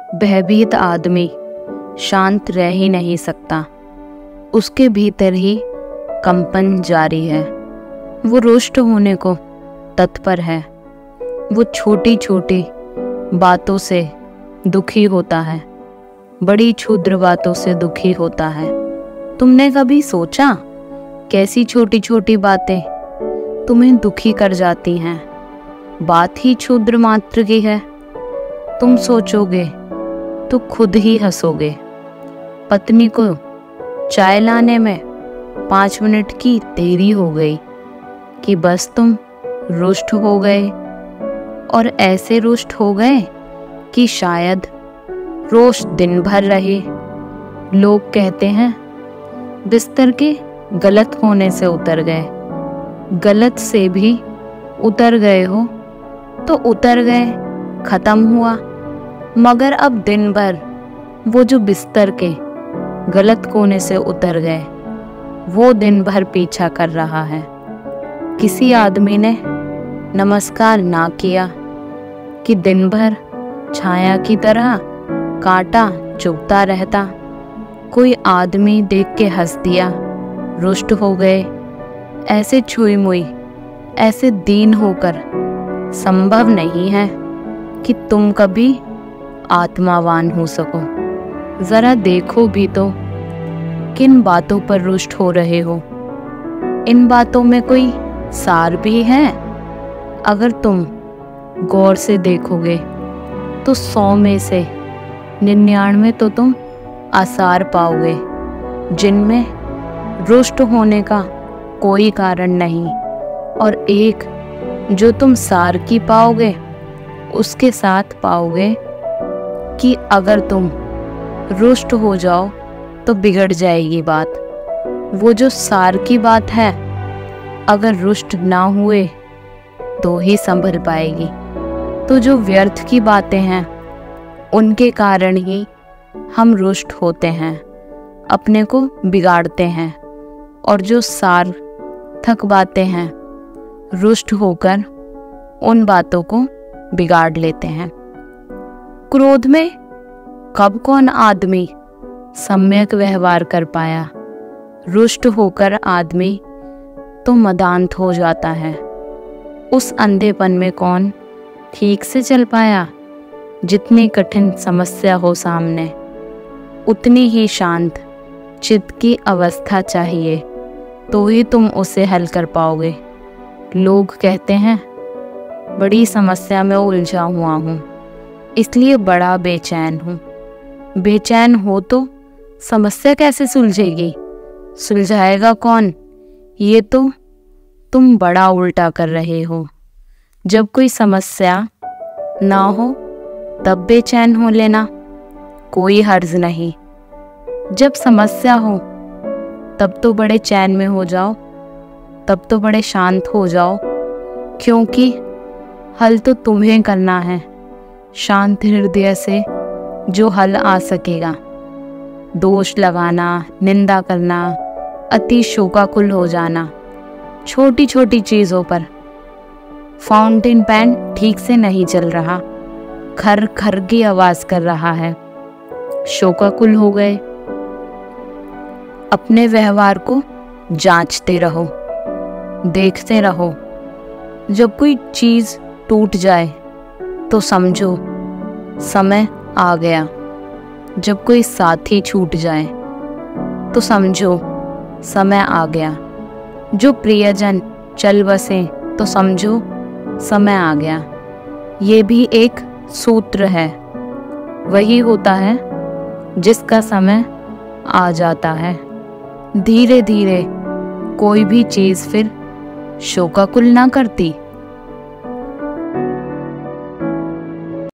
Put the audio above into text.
भयभीत आदमी शांत रह ही नहीं सकता। उसके भीतर ही कंपन जारी है। वो रुष्ट होने को तत्पर है। वो छोटी छोटी बातों से दुखी होता है, बड़ी क्षुद्र बातों से दुखी होता है। तुमने कभी सोचा कैसी छोटी छोटी बातें तुम्हें दुखी कर जाती हैं? बात ही क्षुद्र मात्र की है। तुम सोचोगे तो खुद ही हंसोगे। पत्नी को चाय लाने में 5 मिनट की देरी हो गई कि बस तुम रुष्ट हो गए, और ऐसे रुष्ट हो गए कि शायद रोष दिन भर रहे। लोग कहते हैं बिस्तर के गलत होने से उतर गए। गलत से भी उतर गए हो तो उतर गए, खत्म हुआ। मगर अब दिन भर वो जो बिस्तर के गलत कोने से उतर गए, वो दिन भर पीछा कर रहा है। किसी आदमी ने नमस्कार ना किया कि दिन भर छाया की तरह कांटा चुभता रहता। कोई आदमी देख के हंस दिया, रुष्ट हो गए। ऐसे छुई मुई, ऐसे दीन होकर संभव नहीं है कि तुम कभी आत्मावान हो सको। जरा देखो भी तो किन बातों पर रुष्ट हो रहे हो। इन बातों में कोई सार भी है? अगर तुम गौर से देखोगे तो 100 में से 99 तो तुम आसार पाओगे जिनमें रुष्ट होने का कोई कारण नहीं, और एक जो तुम सार की पाओगे उसके साथ पाओगे कि अगर तुम रुष्ट हो जाओ तो बिगड़ जाएगी बात। वो जो सार की बात है, अगर रुष्ट ना हुए तो ही संभल पाएगी। तो जो व्यर्थ की बातें हैं उनके कारण ही हम रुष्ट होते हैं, अपने को बिगाड़ते हैं। और जो सार्थक बातें हैं, रुष्ट होकर उन बातों को बिगाड़ लेते हैं। क्रोध में कब कौन आदमी सम्यक व्यवहार कर पाया? रुष्ट होकर आदमी तो मदांत हो जाता है। उस अंधेपन में कौन ठीक से चल पाया? जितनी कठिन समस्या हो सामने, उतनी ही शांत चित्त की अवस्था चाहिए, तो ही तुम उसे हल कर पाओगे। लोग कहते हैं बड़ी समस्या में उलझा हुआ हूँ, इसलिए बड़ा बेचैन हूँ। बेचैन हो तो समस्या कैसे सुलझेगी? सुलझाएगा कौन? ये तो तुम बड़ा उल्टा कर रहे हो। जब कोई समस्या ना हो तब बेचैन हो लेना, कोई हर्ज नहीं। जब समस्या हो तब तो बड़े चैन में हो जाओ, तब तो बड़े शांत हो जाओ, क्योंकि हल तो तुम्हें करना है। शांत हृदय से जो हल आ सकेगा। दोष लगाना, निंदा करना, अति शोकाकुल हो जाना छोटी छोटी चीज़ों पर। फाउंटेन पेन ठीक से नहीं चल रहा, खर खर की आवाज़ कर रहा है, शोकाकुल हो गए। अपने व्यवहार को जांचते रहो, देखते रहो। जब कोई चीज़ टूट जाए तो समझो समय आ गया। जब कोई साथी छूट जाए तो समझो समय आ गया। जो प्रियजन चल बसे तो समझो समय आ गया। ये भी एक सूत्र है। वही होता है जिसका समय आ जाता है। धीरे धीरे कोई भी चीज़ फिर शोकाकुल ना करती।